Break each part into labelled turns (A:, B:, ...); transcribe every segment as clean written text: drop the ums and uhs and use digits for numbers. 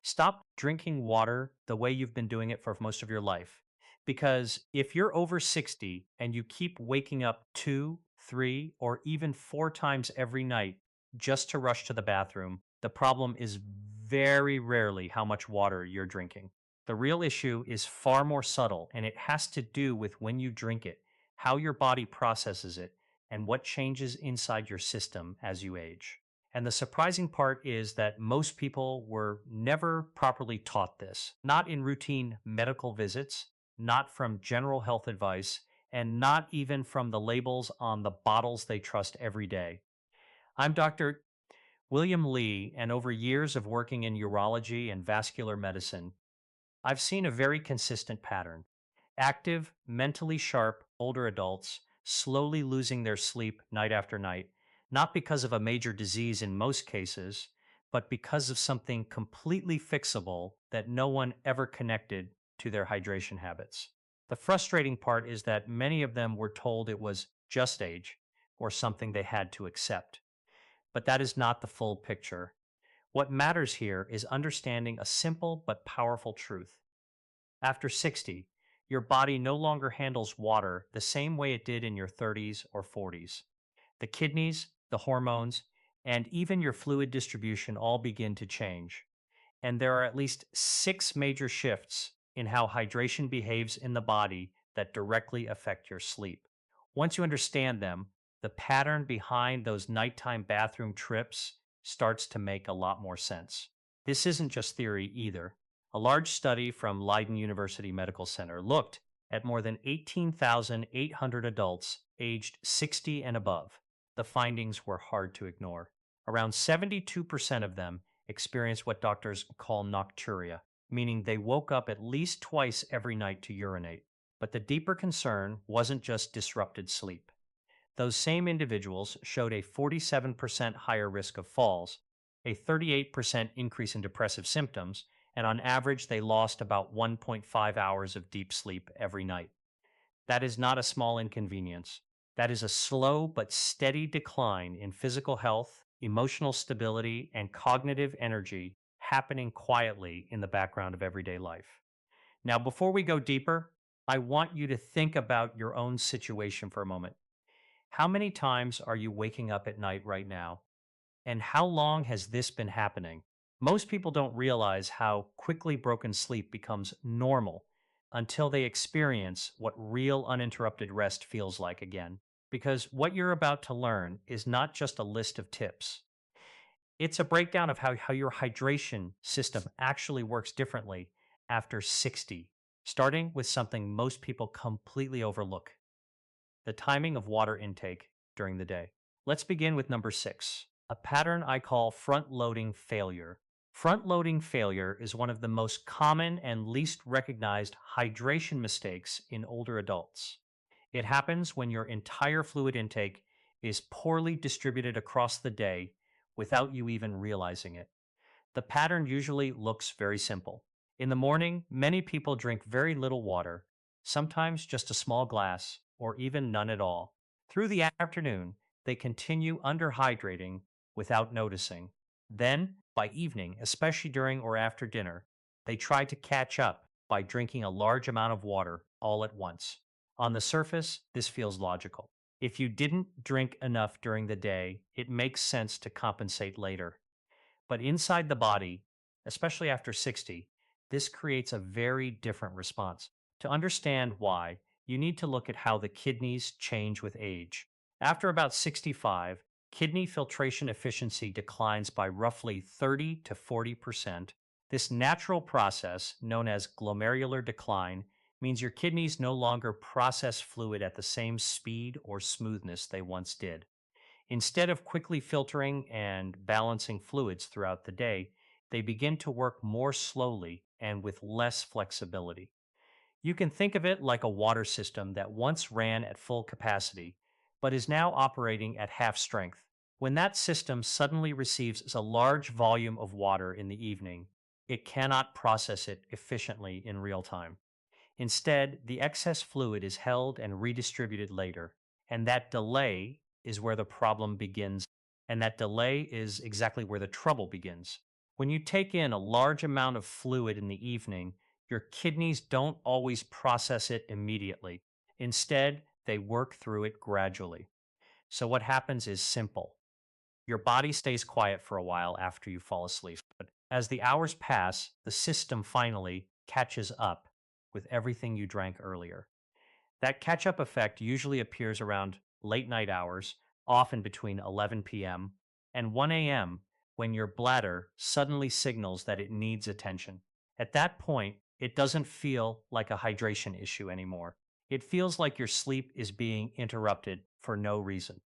A: Stop drinking water the way you've been doing it for most of your life. Because if you're over 60 and you keep waking up two, three, or even four times every night just to rush to the bathroom, the problem is very rarely how much water you're drinking. The real issue is far more subtle, and it has to do with when you drink it, how your body processes it, and what changes inside your system as you age. And the surprising part is that most people were never properly taught this, not in routine medical visits, not from general health advice, and not even from the labels on the bottles they trust every day. I'm Dr. William Lee, and over years of working in urology and vascular medicine, I've seen a very consistent pattern. Active, mentally sharp older adults slowly losing their sleep night after night, not because of a major disease in most cases, but because of something completely fixable that no one ever connected to their hydration habits. The frustrating part is that many of them were told it was just age or something they had to accept. But that is not the full picture. What matters here is understanding a simple but powerful truth. After 60, your body no longer handles water the same way it did in your 30s or 40s. The kidneys, the hormones, and even your fluid distribution all begin to change. And there are at least six major shifts in how hydration behaves in the body that directly affect your sleep. Once you understand them, the pattern behind those nighttime bathroom trips starts to make a lot more sense. This isn't just theory either. A large study from Leiden University Medical Center looked at more than 18,800 adults aged 60 and above. The findings were hard to ignore. Around 72% of them experienced what doctors call nocturia, meaning they woke up at least twice every night to urinate. But the deeper concern wasn't just disrupted sleep. Those same individuals showed a 47% higher risk of falls, a 38% increase in depressive symptoms, and on average, they lost about 1.5 hours of deep sleep every night. That is not a small inconvenience. That is a slow but steady decline in physical health, emotional stability, and cognitive energy happening quietly in the background of everyday life. Now, before we go deeper, I want you to think about your own situation for a moment. How many times are you waking up at night right now? And how long has this been happening? Most people don't realize how quickly broken sleep becomes normal until they experience what real uninterrupted rest feels like again. Because what you're about to learn is not just a list of tips, it's a breakdown of how your hydration system actually works differently after 60, starting with something most people completely overlook: the timing of water intake during the day. Let's begin with number six, a pattern I call front loading failure. Front loading failure is one of the most common and least recognized hydration mistakes in older adults. It happens when your entire fluid intake is poorly distributed across the day without you even realizing it. The pattern usually looks very simple. In the morning, many people drink very little water, sometimes just a small glass, or even none at all. Through the afternoon, they continue underhydrating without noticing. Then, by evening, especially during or after dinner, they try to catch up by drinking a large amount of water all at once. On the surface, this feels logical. If you didn't drink enough during the day, it makes sense to compensate later. But inside the body, especially after 60, this creates a very different response. To understand why, you need to look at how the kidneys change with age. After about 65, kidney filtration efficiency declines by roughly 30 to 40%. This natural process, known as glomerular decline, means your kidneys no longer process fluid at the same speed or smoothness they once did. Instead of quickly filtering and balancing fluids throughout the day, they begin to work more slowly and with less flexibility. You can think of it like a water system that once ran at full capacity, but is now operating at half strength. When that system suddenly receives a large volume of water in the evening, it cannot process it efficiently in real time. Instead, the excess fluid is held and redistributed later, and that delay is where the problem begins, and that delay is exactly where the trouble begins. When you take in a large amount of fluid in the evening, your kidneys don't always process it immediately. Instead, they work through it gradually. So, what happens is simple. Your body stays quiet for a while after you fall asleep. But as the hours pass, the system finally catches up with everything you drank earlier. That catch up effect usually appears around late night hours, often between 11 p.m. and 1 a.m., when your bladder suddenly signals that it needs attention. At that point, it doesn't feel like a hydration issue anymore. It feels like your sleep is being interrupted for no reason.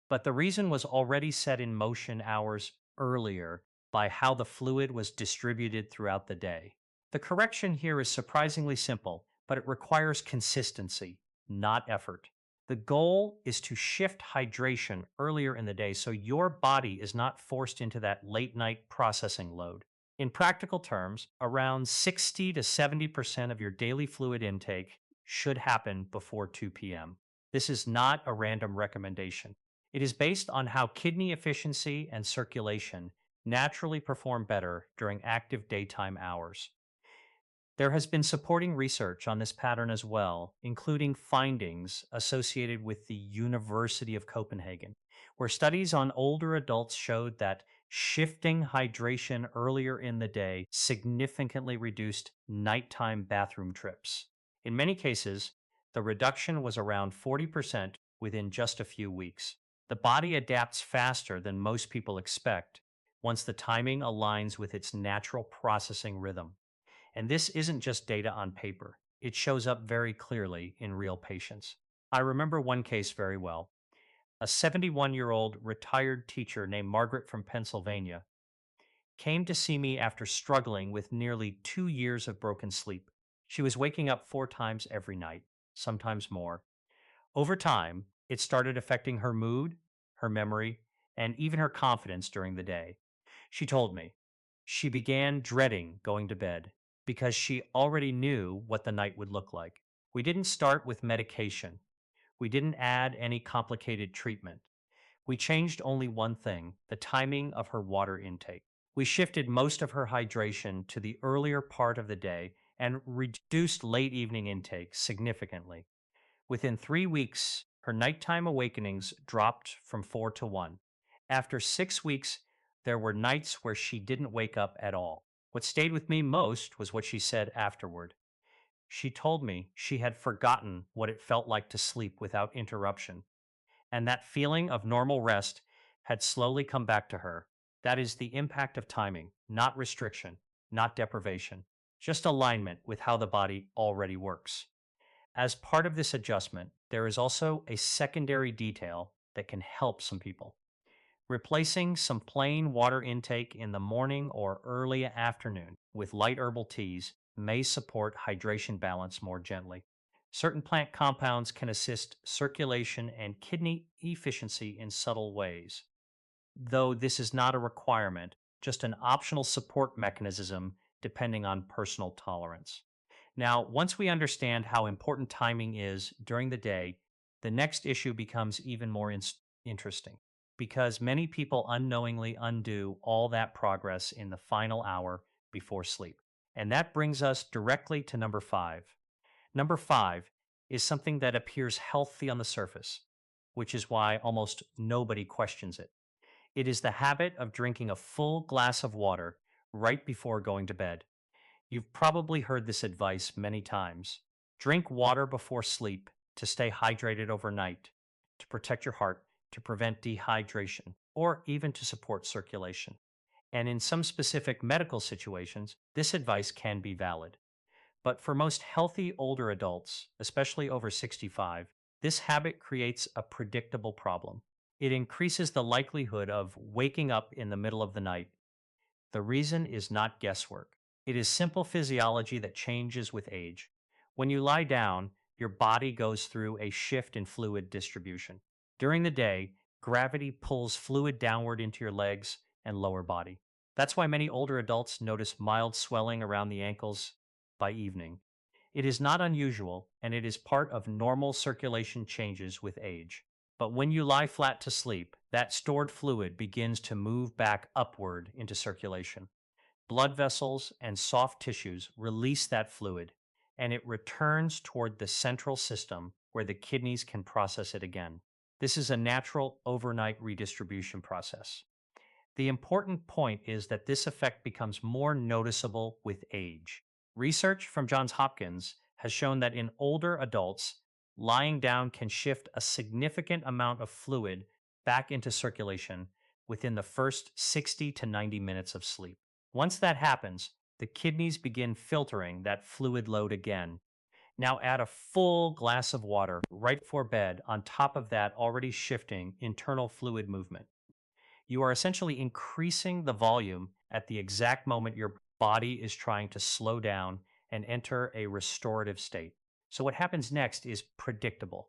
A: But the reason was already set in motion hours earlier by how the fluid was distributed throughout the day. The correction here is surprisingly simple, but it requires consistency, not effort. The goal is to shift hydration earlier in the day so your body is not forced into that late night processing load. In practical terms, around 60 to 70% of your daily fluid intake should happen before 2 p.m. This is not a random recommendation. It is based on how kidney efficiency and circulation naturally perform better during active daytime hours. There has been supporting research on this pattern as well, including findings associated with the University of Copenhagen, where studies on older adults showed that shifting hydration earlier in the day significantly reduced nighttime bathroom trips. In many cases, the reduction was around 40% within just a few weeks. The body adapts faster than most people expect once the timing aligns with its natural processing rhythm. And this isn't just data on paper, it shows up very clearly in real patients. I remember one case very well. A 71-year-old retired teacher named Margaret from Pennsylvania came to see me after struggling with nearly 2 years of broken sleep. She was waking up 4 times every night, sometimes more. Over time, it started affecting her mood, her memory, and even her confidence during the day. She told me she began dreading going to bed because she already knew what the night would look like. We didn't start with medication. We didn't add any complicated treatment. We changed only one thing: the timing of her water intake. We shifted most of her hydration to the earlier part of the day and reduced late evening intake significantly. Within 3 weeks, her nighttime awakenings dropped from 4 to 1. After 6 weeks, there were nights where she didn't wake up at all. What stayed with me most was what she said afterward. She told me she had forgotten what it felt like to sleep without interruption, and that feeling of normal rest had slowly come back to her. That is the impact of timing, not restriction, not deprivation, just alignment with how the body already works. As part of this adjustment, there is also a secondary detail that can help some people. Replacing some plain water intake in the morning or early afternoon with light herbal teas may support hydration balance more gently. Certain plant compounds can assist circulation and kidney efficiency in subtle ways, though this is not a requirement, just an optional support mechanism depending on personal tolerance. Now, once we understand how important timing is during the day, the next issue becomes even more interesting because many people unknowingly undo all that progress in the final hour before sleep. And that brings us directly to number five. Number five is something that appears healthy on the surface, which is why almost nobody questions it. It is the habit of drinking a full glass of water right before going to bed. You've probably heard this advice many times. Drink water before sleep to stay hydrated overnight, to protect your heart, to prevent dehydration, or even to support circulation. And in some specific medical situations, this advice can be valid. But for most healthy older adults, especially over 65, this habit creates a predictable problem. It increases the likelihood of waking up in the middle of the night. The reason is not guesswork. It is simple physiology that changes with age. When you lie down, your body goes through a shift in fluid distribution. During the day, gravity pulls fluid downward into your legs and lower body. That's why many older adults notice mild swelling around the ankles by evening. It is not unusual, and it is part of normal circulation changes with age. But when you lie flat to sleep, that stored fluid begins to move back upward into circulation. blood vessels and soft tissues release that fluid, and it returns toward the central system where the kidneys can process it again. This is a natural overnight redistribution process. The important point is that this effect becomes more noticeable with age. Research from Johns Hopkins has shown that in older adults, lying down can shift a significant amount of fluid back into circulation within the first 60 to 90 minutes of sleep. Once that happens, the kidneys begin filtering that fluid load again. Now add a full glass of water right before bed on top of that already shifting internal fluid movement. You are essentially increasing the volume at the exact moment your body is trying to slow down and enter a restorative state. So, what happens next is predictable.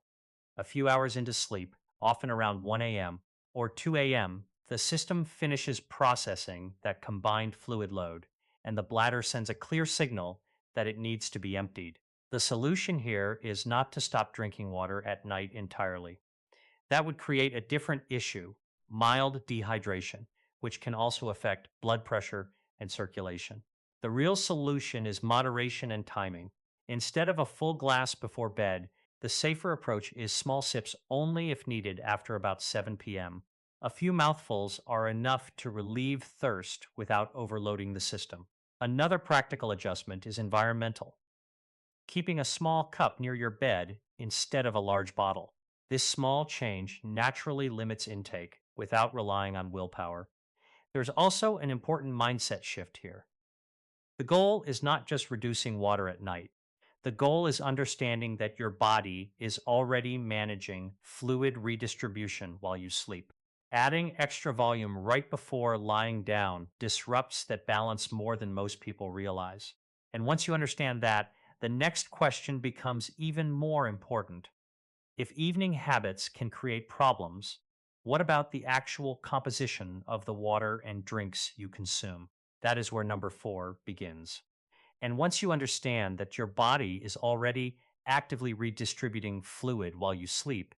A: A few hours into sleep, often around 1 a.m. or 2 a.m., the system finishes processing that combined fluid load, and the bladder sends a clear signal that it needs to be emptied. The solution here is not to stop drinking water at night entirely. That would create a different issue, mild dehydration, which can also affect blood pressure and circulation. The real solution is moderation and timing. Instead of a full glass before bed, the safer approach is small sips only if needed after about 7 p.m. A few mouthfuls are enough to relieve thirst without overloading the system. Another practical adjustment is environmental, keeping a small cup near your bed instead of a large bottle. This small change naturally limits intake without relying on willpower. There's also an important mindset shift here. The goal is not just reducing water at night. The goal is understanding that your body is already managing fluid redistribution while you sleep. Adding extra volume right before lying down disrupts that balance more than most people realize. And once you understand that, the next question becomes even more important. If evening habits can create problems, what about the actual composition of the water and drinks you consume? That is where number 4 begins. And once you understand that your body is already actively redistributing fluid while you sleep,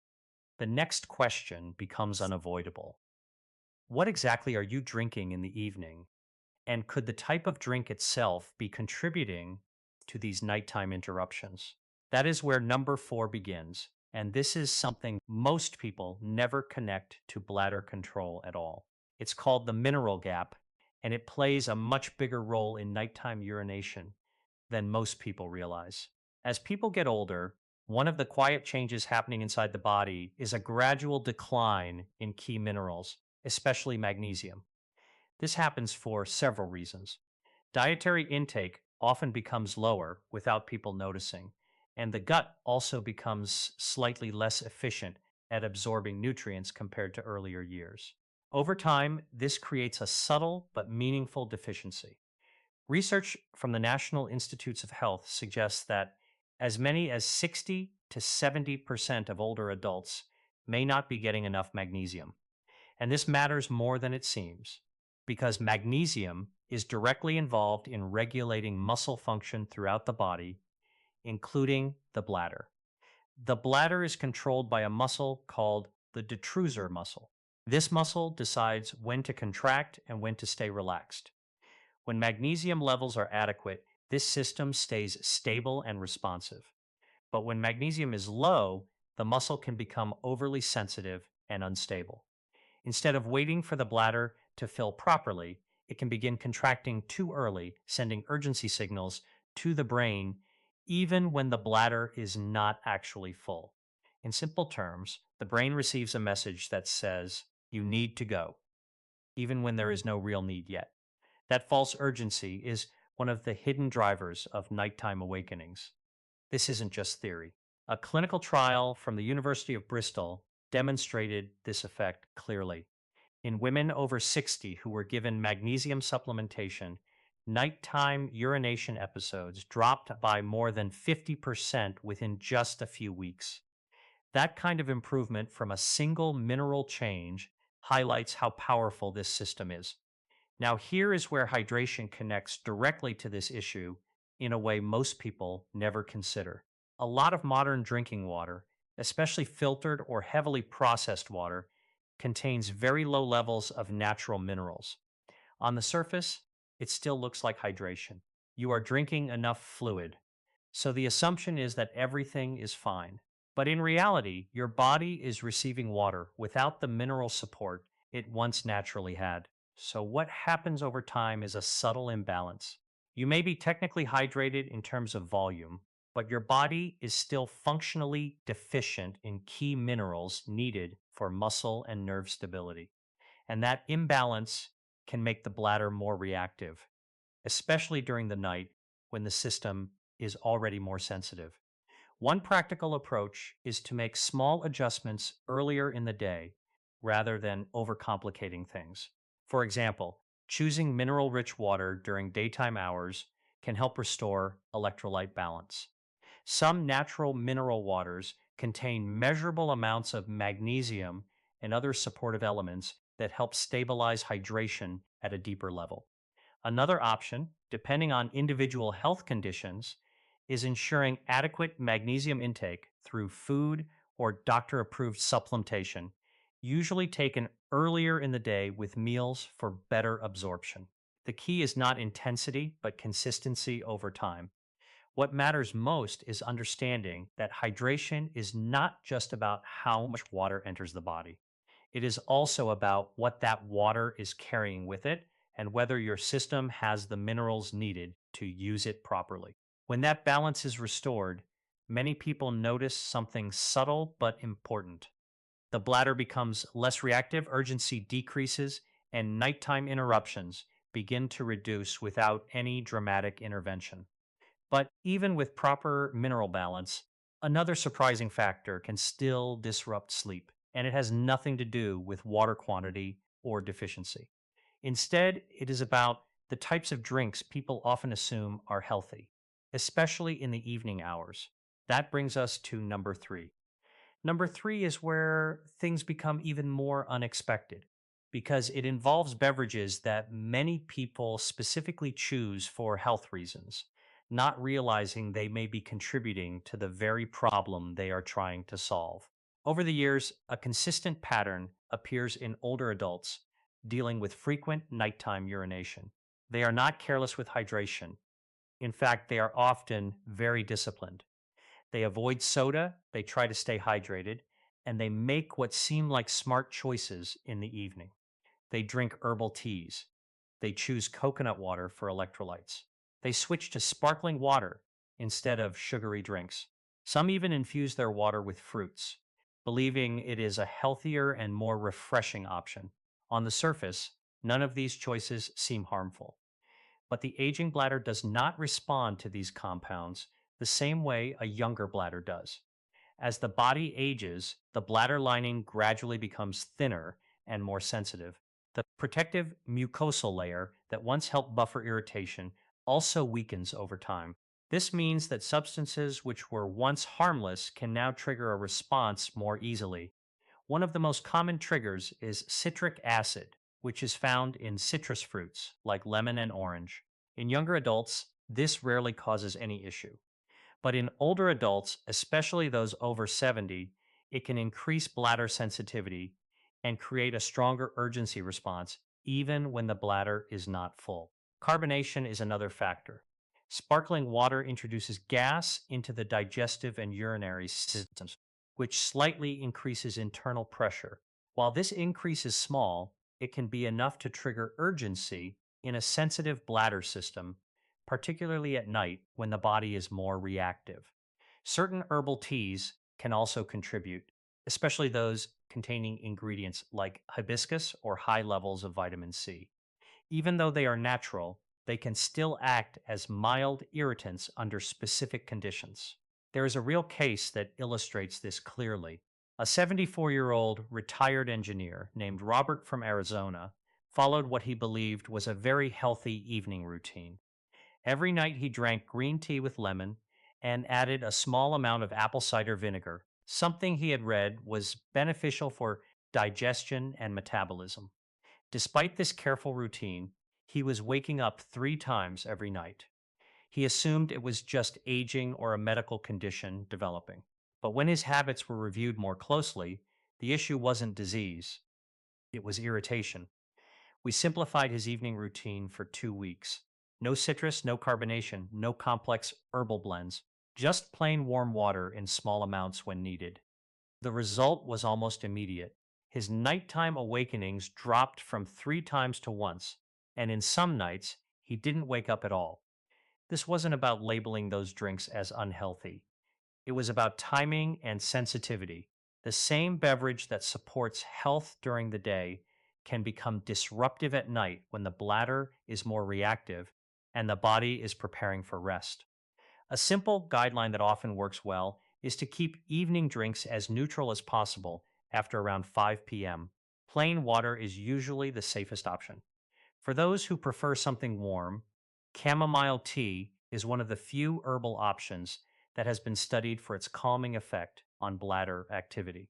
A: the next question becomes unavoidable. What exactly are you drinking in the evening? And could the type of drink itself be contributing to these nighttime interruptions? That is where number 4 begins. And this is something most people never connect to bladder control at all. It's called the mineral gap, and it plays a much bigger role in nighttime urination than most people realize. As people get older, one of the quiet changes happening inside the body is a gradual decline in key minerals, especially magnesium. This happens for several reasons. Dietary intake often becomes lower without people noticing, and the gut also becomes slightly less efficient at absorbing nutrients compared to earlier years. Over time, this creates a subtle but meaningful deficiency. Research from the National Institutes of Health suggests that as many as 60 to 70% of older adults may not be getting enough magnesium. And this matters more than it seems because magnesium is directly involved in regulating muscle function throughout the body, including the bladder. The bladder is controlled by a muscle called the detrusor muscle. This muscle decides when to contract and when to stay relaxed. When magnesium levels are adequate, this system stays stable and responsive. But when magnesium is low, the muscle can become overly sensitive and unstable. Instead of waiting for the bladder to fill properly, it can begin contracting too early, sending urgency signals to the brain even when the bladder is not actually full. In simple terms, the brain receives a message that says, "You need to go," even when there is no real need yet. That false urgency is one of the hidden drivers of nighttime awakenings. This isn't just theory. A clinical trial from the University of Bristol demonstrated this effect clearly. In women over 60 who were given magnesium supplementation, nighttime urination episodes dropped by more than 50% within just a few weeks. That kind of improvement from a single mineral change highlights how powerful this system is. Now, here is where hydration connects directly to this issue in a way most people never consider. A lot of modern drinking water, especially filtered or heavily processed water, contains very low levels of natural minerals. On the surface, it still looks like hydration. You are drinking enough fluid. So the assumption is that everything is fine. But in reality, your body is receiving water without the mineral support it once naturally had. So what happens over time is a subtle imbalance. You may be technically hydrated in terms of volume, but your body is still functionally deficient in key minerals needed for muscle and nerve stability. And that imbalance can make the bladder more reactive, especially during the night when the system is already more sensitive. One practical approach is to make small adjustments earlier in the day rather than overcomplicating things. For example, choosing mineral rich water during daytime hours can help restore electrolyte balance. Some natural mineral waters contain measurable amounts of magnesium and other supportive elements that help stabilize hydration at a deeper level. Another option, depending on individual health conditions, is ensuring adequate magnesium intake through food or doctor approved supplementation, usually taken earlier in the day with meals for better absorption. The key is not intensity, but consistency over time. What matters most is understanding that hydration is not just about how much water enters the body. It is also about what that water is carrying with it and whether your system has the minerals needed to use it properly. When that balance is restored, many people notice something subtle but important. The bladder becomes less reactive, urgency decreases, and nighttime interruptions begin to reduce without any dramatic intervention. But even with proper mineral balance, another surprising factor can still disrupt sleep, and it has nothing to do with water quantity or deficiency. Instead, it is about the types of drinks people often assume are healthy, especially in the evening hours. That brings us to number three. Number three is where things become even more unexpected because it involves beverages that many people specifically choose for health reasons, not realizing they may be contributing to the very problem they are trying to solve. Over the years, a consistent pattern appears in older adults dealing with frequent nighttime urination. They are not careless with hydration. In fact, they are often very disciplined. They avoid soda, they try to stay hydrated, and they make what seem like smart choices in the evening. They drink herbal teas. They choose coconut water for electrolytes. They switch to sparkling water instead of sugary drinks. Some even infuse their water with fruits, believing it is a healthier and more refreshing option. On the surface, none of these choices seem harmful. But the aging bladder does not respond to these compounds the same way a younger bladder does. As the body ages, the bladder lining gradually becomes thinner and more sensitive. The protective mucosal layer that once helped buffer irritation also weakens over time. This means that substances which were once harmless can now trigger a response more easily. One of the most common triggers is citric acid, which is found in citrus fruits like lemon and orange. In younger adults, this rarely causes any issue. But in older adults, especially those over 70, it can increase bladder sensitivity and create a stronger urgency response, even when the bladder is not full. Carbonation is another factor. Sparkling water introduces gas into the digestive and urinary systems, which slightly increases internal pressure. While this increase is small, it can be enough to trigger urgency in a sensitive bladder system, particularly at night when the body is more reactive. Certain herbal teas can also contribute, especially those containing ingredients like hibiscus or high levels of vitamin C. Even though they are natural, they can still act as mild irritants under specific conditions. There is a real case that illustrates this clearly. A 74-year-old retired engineer named Robert from Arizona followed what he believed was a very healthy evening routine. Every night he drank green tea with lemon and added a small amount of apple cider vinegar, something he had read was beneficial for digestion and metabolism. Despite this careful routine, he was waking up 3 times every night. He assumed it was just aging or a medical condition developing. But when his habits were reviewed more closely, the issue wasn't disease, it was irritation. We simplified his evening routine for 2 weeks. No citrus, no carbonation, no complex herbal blends, just plain warm water in small amounts when needed. The result was almost immediate. His nighttime awakenings dropped from 3 times to once, and in some nights, he didn't wake up at all. This wasn't about labeling those drinks as unhealthy. It was about timing and sensitivity. The same beverage that supports health during the day can become disruptive at night when the bladder is more reactive and the body is preparing for rest. A simple guideline that often works well is to keep evening drinks as neutral as possible after around 5 p.m. Plain water is usually the safest option. For those who prefer something warm, chamomile tea is one of the few herbal options that has been studied for its calming effect on bladder activity.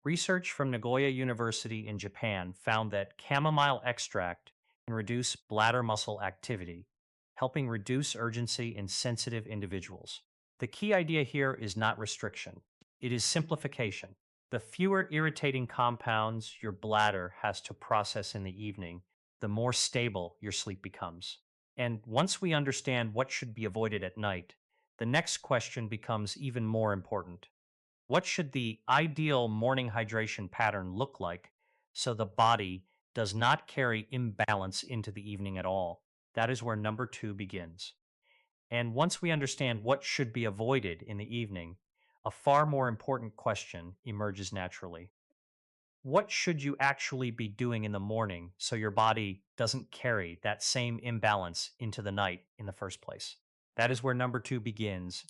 A: Research from Nagoya University in Japan found that chamomile extract can reduce bladder muscle activity, helping reduce urgency in sensitive individuals. The key idea here is not restriction, it is simplification. The fewer irritating compounds your bladder has to process in the evening, the more stable your sleep becomes. And once we understand what should be avoided at night, the next question becomes even more important. What should the ideal morning hydration pattern look like so the body does not carry imbalance into the evening at all? That is where number two begins. And once we understand what should be avoided in the evening, a far more important question emerges naturally. What should you actually be doing in the morning so your body doesn't carry that same imbalance into the night in the first place? That is where number two begins.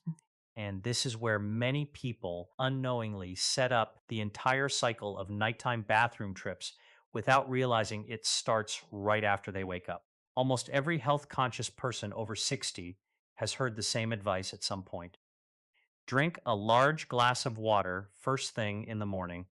A: And this is where many people unknowingly set up the entire cycle of nighttime bathroom trips without realizing it starts right after they wake up. Almost every health conscious person over 60 has heard the same advice at some point. Drink a large glass of water first thing in the morning.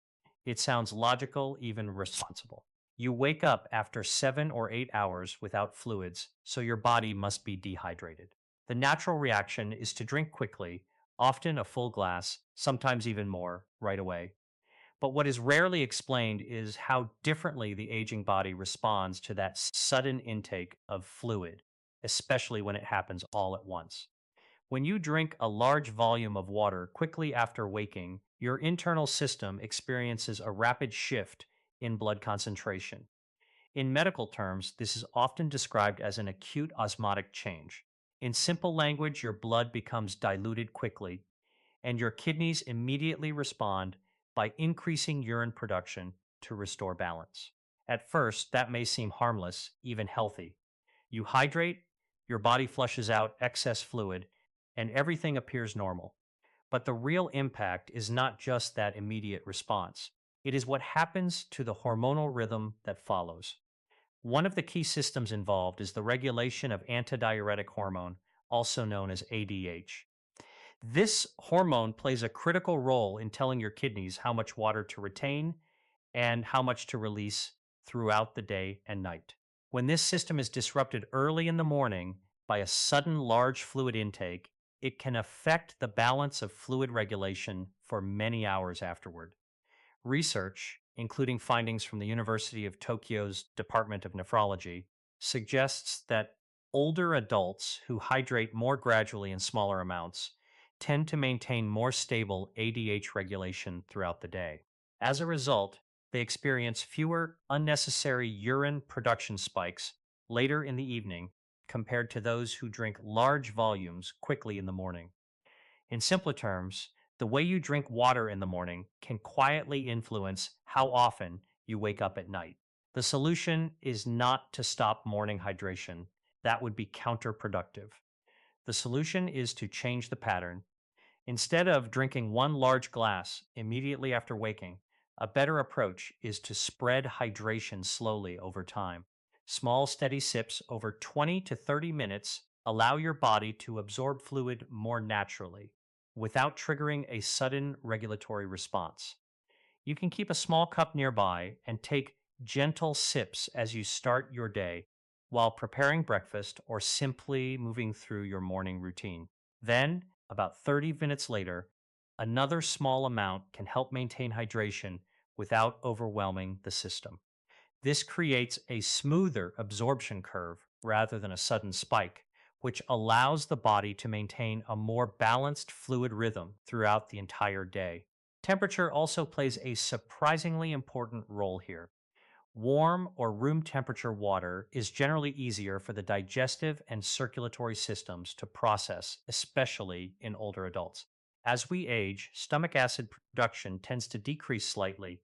A: It sounds logical, even responsible. You wake up after 7 or 8 hours without fluids, so your body must be dehydrated. The natural reaction is to drink quickly, often a full glass, sometimes even more, right away. But what is rarely explained is how differently the aging body responds to that sudden intake of fluid, especially when it happens all at once. When you drink a large volume of water quickly after waking, your internal system experiences a rapid shift in blood concentration. In medical terms, this is often described as an acute osmotic change. In simple language, your blood becomes diluted quickly, and your kidneys immediately respond by increasing urine production to restore balance. At first, that may seem harmless, even healthy. You hydrate, your body flushes out excess fluid, and everything appears normal. But the real impact is not just that immediate response, it is what happens to the hormonal rhythm that follows. One of the key systems involved is the regulation of antidiuretic hormone, also known as ADH. This hormone plays a critical role in telling your kidneys how much water to retain and how much to release throughout the day and night. When this system is disrupted early in the morning by a sudden large fluid intake, it can affect the balance of fluid regulation for many hours afterward. Research, including findings from the University of Tokyo's Department of Nephrology, suggests that older adults who hydrate more gradually in smaller amounts tend to maintain more stable ADH regulation throughout the day. As a result, they experience fewer unnecessary urine production spikes later in the evening compared to those who drink large volumes quickly in the morning. In simpler terms, the way you drink water in the morning can quietly influence how often you wake up at night. The solution is not to stop morning hydration. That would be counterproductive. The solution is to change the pattern. Instead of drinking one large glass immediately after waking, a better approach is to spread hydration slowly over time. Small, steady sips over 20 to 30 minutes allow your body to absorb fluid more naturally without triggering a sudden regulatory response. You can keep a small cup nearby and take gentle sips as you start your day while preparing breakfast or simply moving through your morning routine. Then, about 30 minutes later, another small amount can help maintain hydration without overwhelming the system. This creates a smoother absorption curve rather than a sudden spike, which allows the body to maintain a more balanced fluid rhythm throughout the entire day. Temperature also plays a surprisingly important role here. Warm or room temperature water is generally easier for the digestive and circulatory systems to process, especially in older adults. As we age, stomach acid production tends to decrease slightly,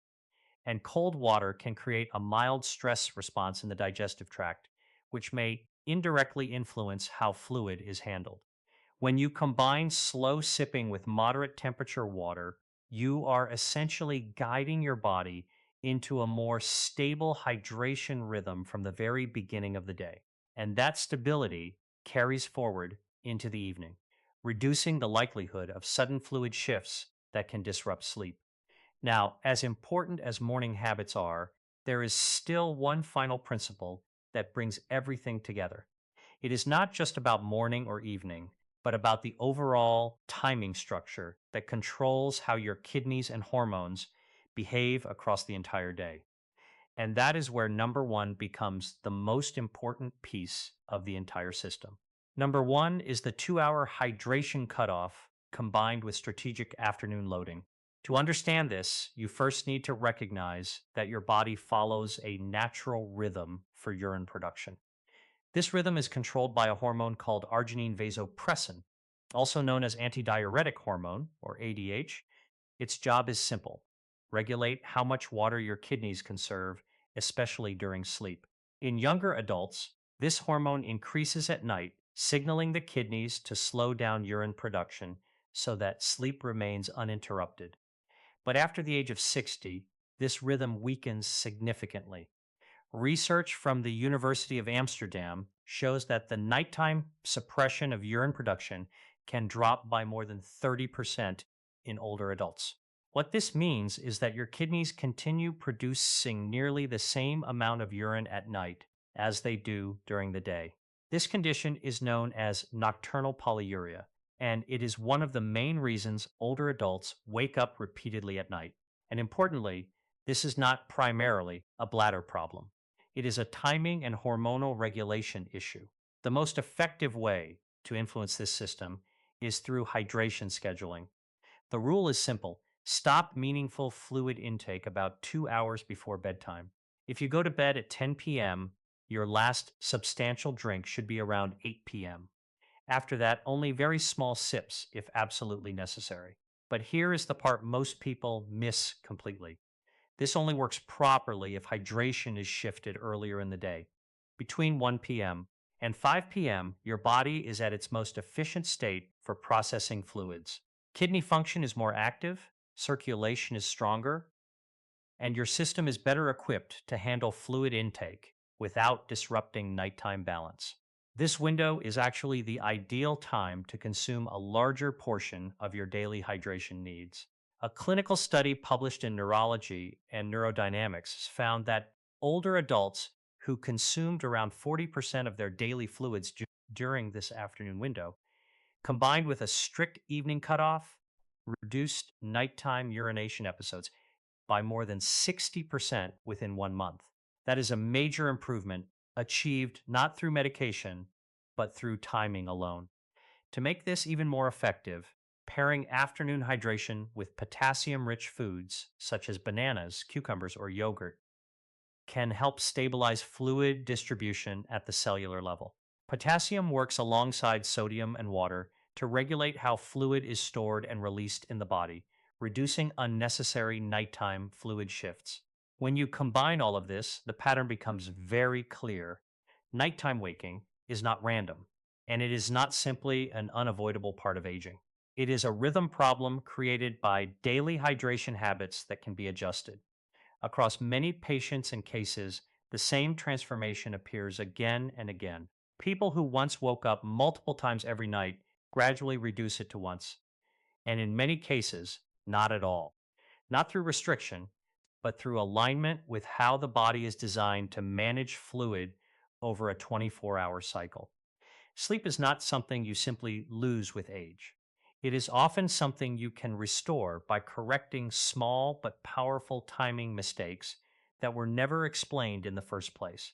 A: and cold water can create a mild stress response in the digestive tract, which may indirectly influence how fluid is handled. When you combine slow sipping with moderate temperature water, you are essentially guiding your body into a more stable hydration rhythm from the very beginning of the day. And that stability carries forward into the evening, reducing the likelihood of sudden fluid shifts that can disrupt sleep. Now, as important as morning habits are, there is still one final principle that brings everything together. It is not just about morning or evening, but about the overall timing structure that controls how your kidneys and hormones behave across the entire day. And that is where number one becomes the most important piece of the entire system. Number one is the 2 hour hydration cutoff combined with strategic afternoon loading. To understand this, you first need to recognize that your body follows a natural rhythm for urine production. This rhythm is controlled by a hormone called arginine vasopressin, also known as antidiuretic hormone, or ADH. Its job is simple: regulate how much water your kidneys conserve, especially during sleep. In younger adults, this hormone increases at night, signaling the kidneys to slow down urine production so that sleep remains uninterrupted. But after the age of 60, this rhythm weakens significantly. Research from the University of Amsterdam shows that the nighttime suppression of urine production can drop by more than 30% in older adults. What this means is that your kidneys continue producing nearly the same amount of urine at night as they do during the day. This condition is known as nocturnal polyuria, and it is one of the main reasons older adults wake up repeatedly at night. And importantly, this is not primarily a bladder problem. It is a timing and hormonal regulation issue. The most effective way to influence this system is through hydration scheduling. The rule is simple: stop meaningful fluid intake about 2 hours before bedtime. If you go to bed at 10 p.m., your last substantial drink should be around 8 p.m. After that, only very small sips if absolutely necessary. But here is the part most people miss completely. This only works properly if hydration is shifted earlier in the day. Between 1 p.m. and 5 p.m., your body is at its most efficient state for processing fluids. Kidney function is more active, circulation is stronger, and your system is better equipped to handle fluid intake without disrupting nighttime balance. This window is actually the ideal time to consume a larger portion of your daily hydration needs. A clinical study published in Neurology and Neurodynamics found that older adults who consumed around 40% of their daily fluids during this afternoon window, combined with a strict evening cutoff, reduced nighttime urination episodes by more than 60% within 1 month. That is a major improvement achieved not through medication, but through timing alone. To make this even more effective, pairing afternoon hydration with potassium rich foods such as bananas, cucumbers, or yogurt can help stabilize fluid distribution at the cellular level. Potassium works alongside sodium and water to regulate how fluid is stored and released in the body, reducing unnecessary nighttime fluid shifts. When you combine all of this, the pattern becomes very clear. Nighttime waking is not random, and it is not simply an unavoidable part of aging. It is a rhythm problem created by daily hydration habits that can be adjusted. Across many patients and cases, the same transformation appears again and again. People who once woke up multiple times every night gradually reduce it to once, and in many cases, not at all. Not through restriction, but through alignment with how the body is designed to manage fluid over a 24-hour cycle. Sleep is not something you simply lose with age. It is often something you can restore by correcting small but powerful timing mistakes that were never explained in the first place.